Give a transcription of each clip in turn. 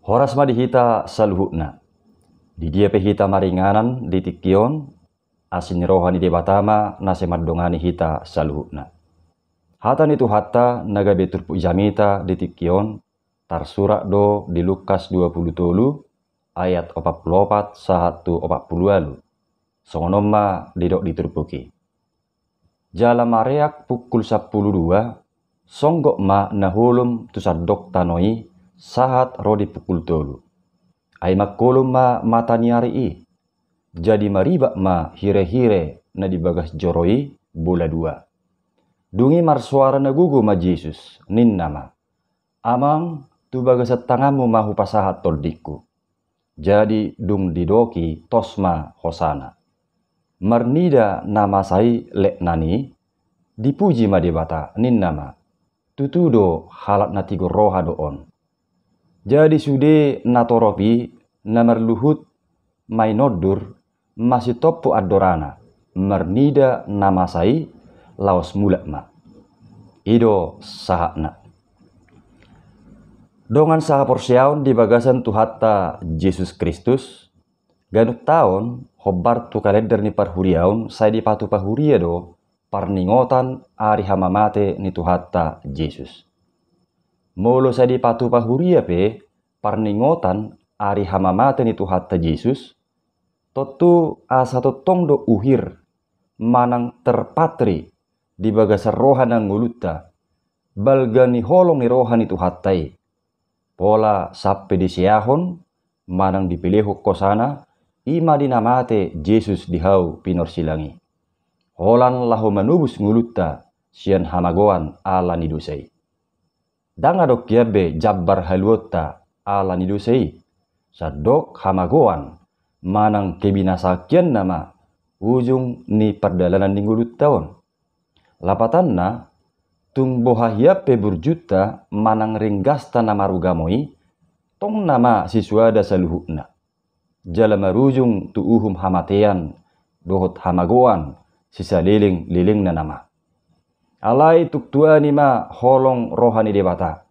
Horas ma dihita saluhutna. Di dia pehita maringanan di tikion, asin rohani di batama nase madongani hita saluhutna. Hatan itu hatta naga betur pu jamita di tikion, tarsurak do di Lukas 20 ayat 44 sahatu 40 songonoma didok diturpuki. Jala mareak pukul 12, songgok ma nahulum tusadok tanoi sahat rodi pukul 3. Ai makolum ma mataniari i. Jadi maribak ma hire-hire na dibagas joroi bola 2. Dungi marsuara nagugu ma Jesus nin nama. Amang tu bagas tangamu mahu pasahat toldiku. Jadi dung didoki tosma hosana. Marnida nama sai lek nani, dipuji ma debata nin nama. Tutudo halat natigo roha doon. Jadi sude natoropi namar luhut mainodur masih topu adorana. Marnida nama sai laos mulak ma. Ido sahatna. Dongan saha porsiaun di bagasan tuhatta Yesus Kristus. Ganut tahun hobar tu kalender ni parhuriaun saya dipatu pahuria do parningotan ari hamamate ni tuhatta Yesus. Molo saya dipatu pahuria pe parningotan ari hamamate ni tuhatta Yesus. Totu asa totong do uhir manang terpatri di bagasar rohana nguluta balgani holong ni rohani tuhattai. Pola sappe di siahon manang dipilih kosana ima dinamate Jesus dihau pinor silangi. Holan lahu manubus nguluta sian hamagoan ala nidusei. Dangadok kiabe jabbar haluota ala nidusei. Sadok hamagoan manang kebinasakian nama ujung ni perdalanan ninggulut tahun. Lapatanna tung bohahiape berjuta manang ringgasta nama rugamoi tong nama siswada saluhukna. Jala marujung tu uhum hamatean dohot hamagoan sisa liling na nama. Alai tuk tua ni ma holong rohani debata.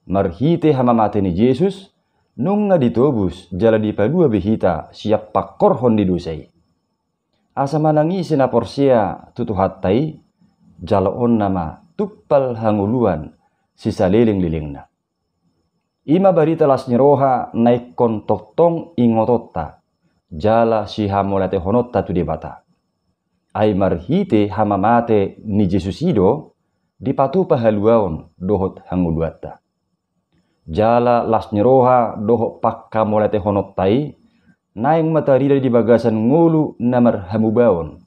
Marhite hamamate ni Yesus nunga ditobus jala dipadua behita siap pakorhon didusai. Asa manangisi na porsia tutu hattai jala on nama tuppal hanguluan sisa liling-lilingna. Ima barita las roha naik kontotong ingotota jala si hamolate honotta tu debata. Ai marhite hamamate ni Jesus ido dipatu pahaluaon dohot hanguluatta. Jala las roha dohot pakka molate honottai naing matarida di bagasan ngulu namar hamubaon.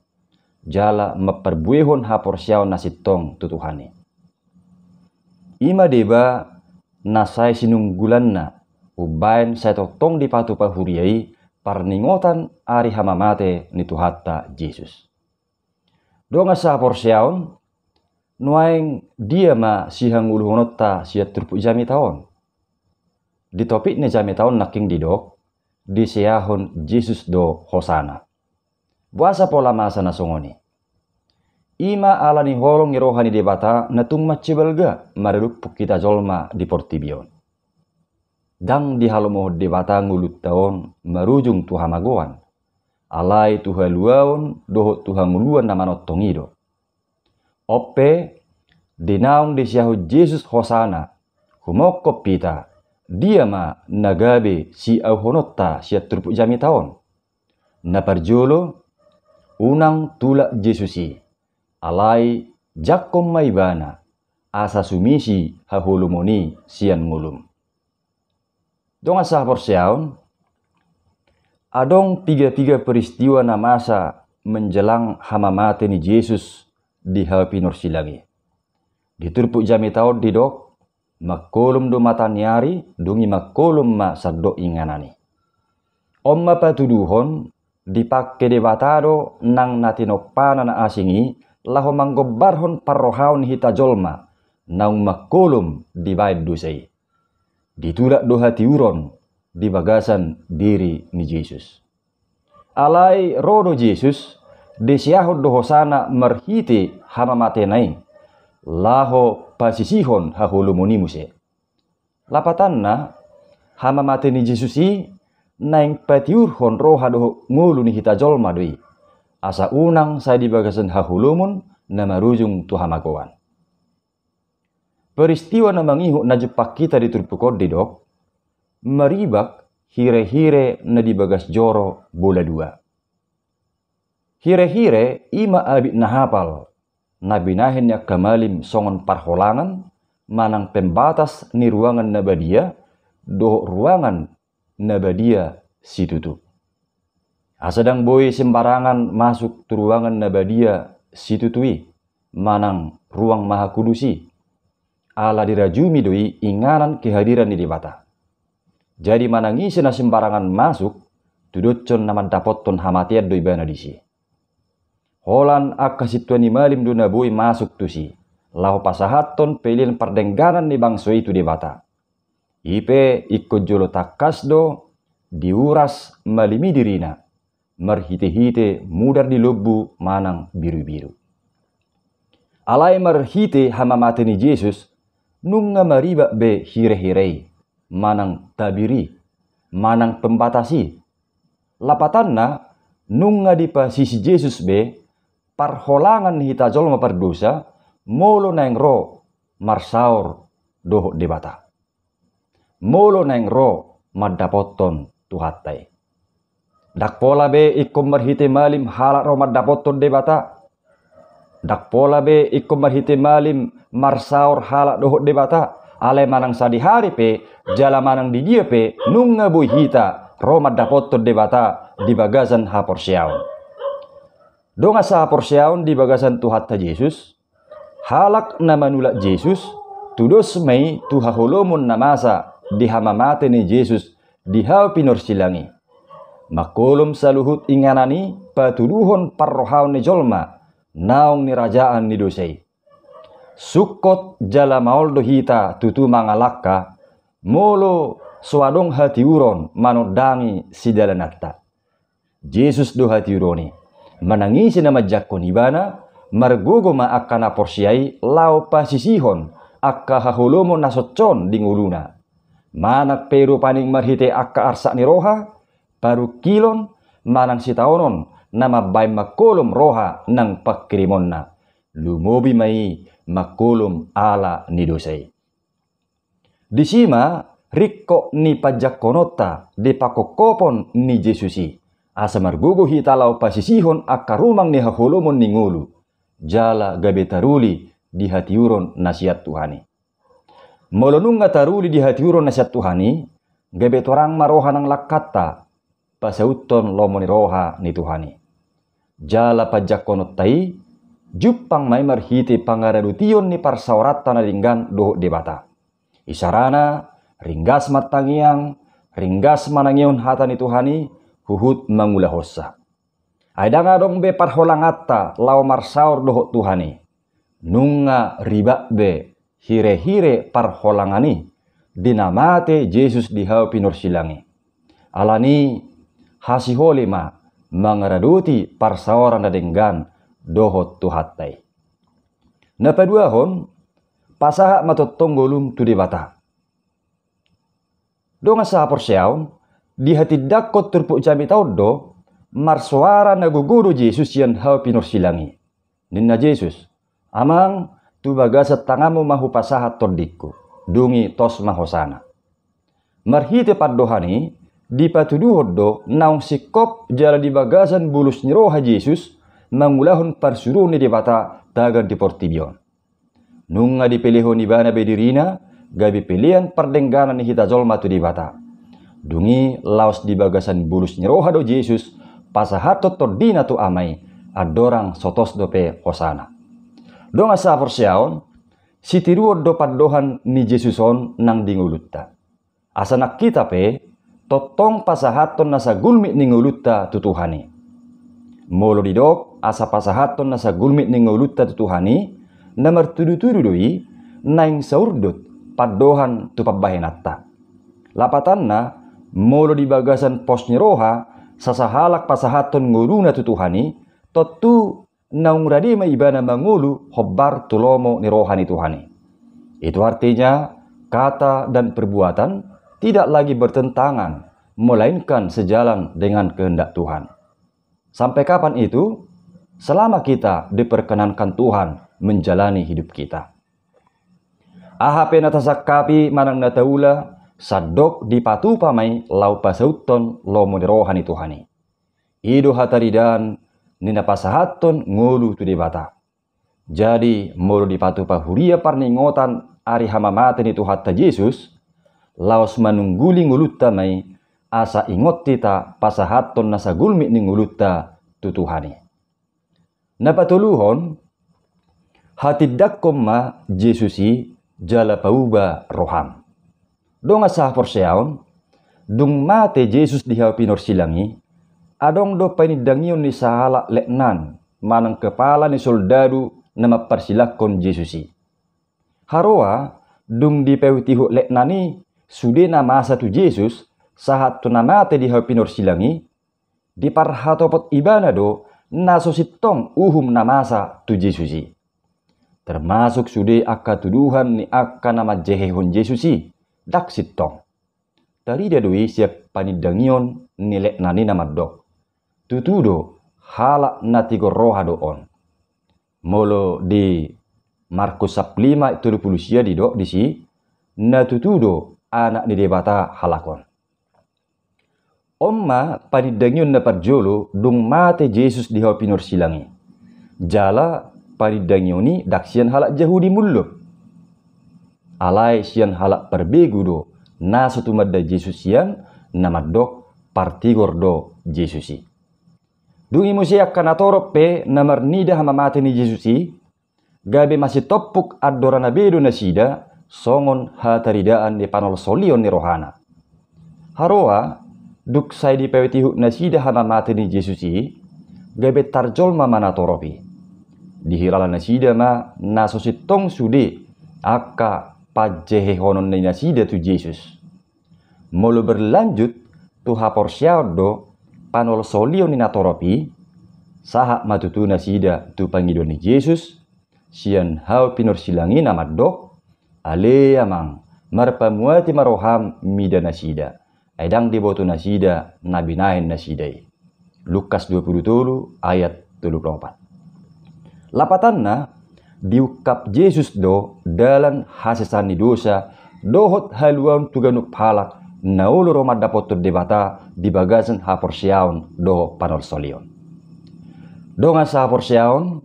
Jala maperbuehon haporsiaon nasitong tutuhani. Ima deba nasai sinunggulanna ubain saya totong dipatu pahuriai parningotan ari hamamate ni tuhatta Yesus. Donga sa porsiaon nuaing dia ma sihang uluhonotta siat turpu jami taon. Di topik ne jami taon naking didok di siahon Yesus do hosana. Buasa pola masa nasongoni. Ima ala ni holong ni rohani debata natung macibalga marupuk kita jolma di portibion. Dang di halomo debata ngulut taon marujung tuha magoan. Alai tuha luaon dohot tuha nguluan nama notongido. Ope dinaung di siahu Yesus hosana humokop pita dia ma nagabe si au honotta siat turpuk jami taon. Naparjolo unang tulak Yesusi. Alai jakom maibana asa sumisi hahulumoni sian ngulum. Donga sah porsiaun adong tiga peristiwa na masa menjelang hamamate ni Yesus di hapinor silangi. Diturpuk jami taon didok makolum do mataniari dungi makolum ma saddo inganani. Omma patuduhon dipake debatado nang natinopana na asingi laho manggobarhon parrohaun hita jolma naung makolum di baid dusai. Ditulak do hati uron di bagasan diri ni Yesus. Alai rodo Yesus desiahod do hosana marhiti hamamate nai laho pasisihon hahulumuni muse. Lapatanna hama mate ni Yesus i naing patiur hon roha doho ngulu ni hita jolma doi. Asa unang saya di bagasan hahulumun na marujung tu hamagoan. Peristiwa na mangihu na jepak kita di Turpu Kode dok, maribak hire-hire na di bagas joro bola dua. Hire-hire ima abit na hapal, na binahin niya kamalim songon parholangan, manang pembatas ni ruangan na badia, doh ruangan na badia situtu. Asadang boy sembarangan masuk tu ruangan na badia situtui, manang ruang maha kudusi. Ala dirajumi doi inganan kehadiran ni dibata. Jadi manangisi na sembarangan masuk, tudocon na mandapoton hamatiad doi bana disi. Holan akasituan ni malim do na boy masuk tu si. Lau pasahaton pelian perdengganan ni bangso itu dibata. Ipe ikut jolo takas do, diuras malimi dirina. Merhite-hite mudar di lobu manang biru-biru. Alai merhite hama mate ni Yesus, nunga mariba be hire-hirei, manang tabiri, manang pembatasi. Lapatanna, nunga di pasisi Yesus be, parholangan hita jolma perdosa, molo naeng ro, marsaur, doho debata. Molo naeng ro, madapoton tuhatai. Dak pola be ikom merhite malim halak ro madapoton debata. Dak pola be ikom merhite malim marsaur halak doho debata. Ale manang sadi hari pe, jala manang di dia pe, nunga bui hita, ro madapoton debata di bagasan haporsiaun. Donga sa haporsiaun di bagasan tuhatta Yesus, halak na manulak Yesus, tudos may tuhaholomun na masa di hamamate ni Yesus di hau pinorsilangi. Makolom sa luhut inganani patuduhon parrohaun ni jolma, naong ni rajaan ni dosay. Sukot jala maol do hita tutu mangalakka, molo swadong hatiuron manodangi si dalanatta. Yesus do hatiuroni, manangisi na majakon ibana, margogo ma akka na porsiay lau pasisihon akka haholomo nasotson dinguluna. Manak pero paning marhite akka arsa ni roha, paru kilon manang sitaonon na mabay makolom roha ng pagkirimon na. Lumobi may makolom ala ni dosay. Disima rikko ni pajakonota di pakokopon ni Jesusi. Asa margugo hitalaw pasisihon akka rumang ni hahulomon ni ngulu. Jala gabe taruli di hatiuron nasihat Tuhani. Molonung nga taruli di hatiuron nasihat Tuhani, gabe torang maroha ng lakata, pasauton lomo ni roha ni Tuhani. Jala pajakonot tay, jupang may marhiti pangaradutiyon ni parsaurata na ringgan doho debata. Isarana, ringgas matangiang, ringgas manangiyon hata ni Tuhani, huhut mangulahosa. Aida nga dong be parholangata lau marsaur doho Tuhani. Nunga riba be hire-hire parholangani, dinamate Yesus di hau pinorsilangi. Alani hasiholi ma mangaraduti parsauran na denggan doho tuhattay. Napaduahon, pasaha matotonggolum tu debata. Donga sa porsiaon, di hati dakot turpu jami taudo, marsuara nagugudu Yesus yan hau pinorsilangi. Ninna Yesus, amang tu bagasat tangamu mahu pasahat tordikku, dungi tos mahosana. Marhite paddohani, di patuduhoddo naung sikop jala di bagasan bulus niroha Yesus, mangulahon parsuru ni debata tagan di portibion. Nunga dipilihon ni bana bedirina, gabi pilihan perdengganan ni hita jolma tu debata. Dungi laos di bagasan bulus niroha do Yesus, pasahatot tordina tu amai, adorang sotos dope hosana. Donga sa porsiaon, sitiruod do paddohan ni Jesuson nang dingulutta. Asanak kita pe, totong pasahaton na sa gulmit ni ngulutta tutuhani. Molo didok, asa pasahaton na sa gulmit ni ngulutta tutuhani, na martudu-tudu doi, naing saurdut, paddohan tu pabahenatta. Lapatan na, molo di bagasan pos ni roha, sasahalak pasahaton nguluna tutuhani, totu naung radi maibana mangulu hobbar tulomo ni rohani Tuhani. Itu artinya kata dan perbuatan tidak lagi bertentangan, melainkan sejalan dengan kehendak Tuhan. Sampai kapan itu? Selama kita diperkenankan Tuhan menjalani hidup kita. Ahape natasakapi manang nataula, sadok di patu pamay lau pasauton lo rohani Tuhani. Ido hataridan nina pasahaton ngulu tu di bata. Jadi mulu di patu pahuria parningotan ari hamamate ni Tuhatta Yesus, laos manungguli ngulutta may asa ingot tita pasahaton nasa gulmi ni ngulutta tu Tuhani. Napatuluhon hatidak ma Jesusi jala pauba roham. Dong asah porseaon, dung mate Jesus diha pinorsilangi, adong do panidangion ni sahala leknan, manang kepala ni soldadu na maparsilakon Jesusi. Haroa, dung di pewtihu leknani, sude na masa tu Jesus, sahat tu namate diha pinorsilangi, di parhatopot ibana do, nasositong uhum na masa tu Jesusi. Termasuk sude akka tuduhan ni akka nama jehehon Jesusi, dak sitong. Tari dadui siap panidangion nilek nani nama dok. Tutudo halak natigo roha doon. Molo di Markus 5 30 di dok disi, na tutudo anak ni debata halakon. Omma panidangion na parjolo dung mate Jesus di hapinor silangi. Jala panidangioni daksian halak Yahudi mullo. Alai sian halak perbegu do naso tumadda Jesus sian namadok partigor do Jesusi. Dungi musiak kanatorop pe namar nida hamamate ni Jesusi, gabe masih topuk adorana bedo nasida songon hataridaan di panol solion ni rohana. Haroa duk sai di pewetihu nasida hamamate ni Jesusi, gabe tarjol mamana toropi. Dihirala nasida ma nasositong sude akka pajehe honon ni nasida tu Jesus. Molo berlanjut tu hapor do panol solio ni natoropi saha matutu nasida tu pangido ni Jesus sian hau pinor silangi namadok ale amang marpamuati maroham mida nasida edang dibotu nasida nabinain nasidai. Lukas 27 ayat 34. Lapatanna diukap Yesus do dalam hasesani dosa dohot haluan tuganuk palak naulu roma dapotur debata di bagasan haporsiaon do panol solion. Donga sa haporsiaon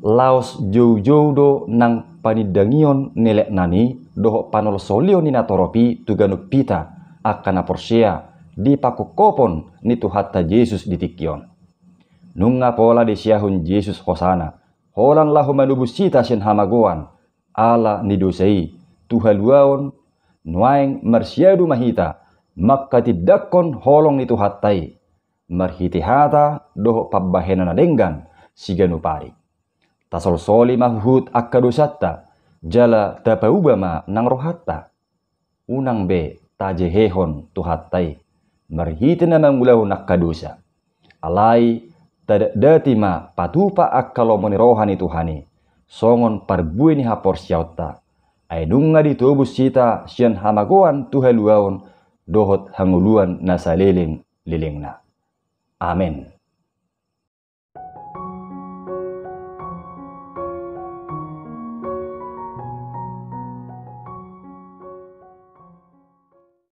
laos jauh-jauh do nang panidangion nelek nani doho panol solion ni natoropi tuganuk pita akan haporsia di pakukopon ni Tuhatta Yesus ditikion. Nunga pola di siahun Yesus hosana, holan lahu manubusita sin hamagoan, ala nidosai, tuhaluaon, nuaing marsiadu mahita, makatidakon holong ni Tuhattai, marhitihata doho pabahena na denggan, siganupari. Tasol-soli mahuhut akkadosatta, jala tapaubama nang rohatta. Unang be tajehehon Tuhattai, marhitina mangulahu nakkadosa. Alai, tadak dati ma patupa akkalomoni rohani Tuhani songon parbui ni hapor siauta ay dunga ditubus sita sian hamagoan tuhaluaon dohot hanguluan nasa lilingna. Amen.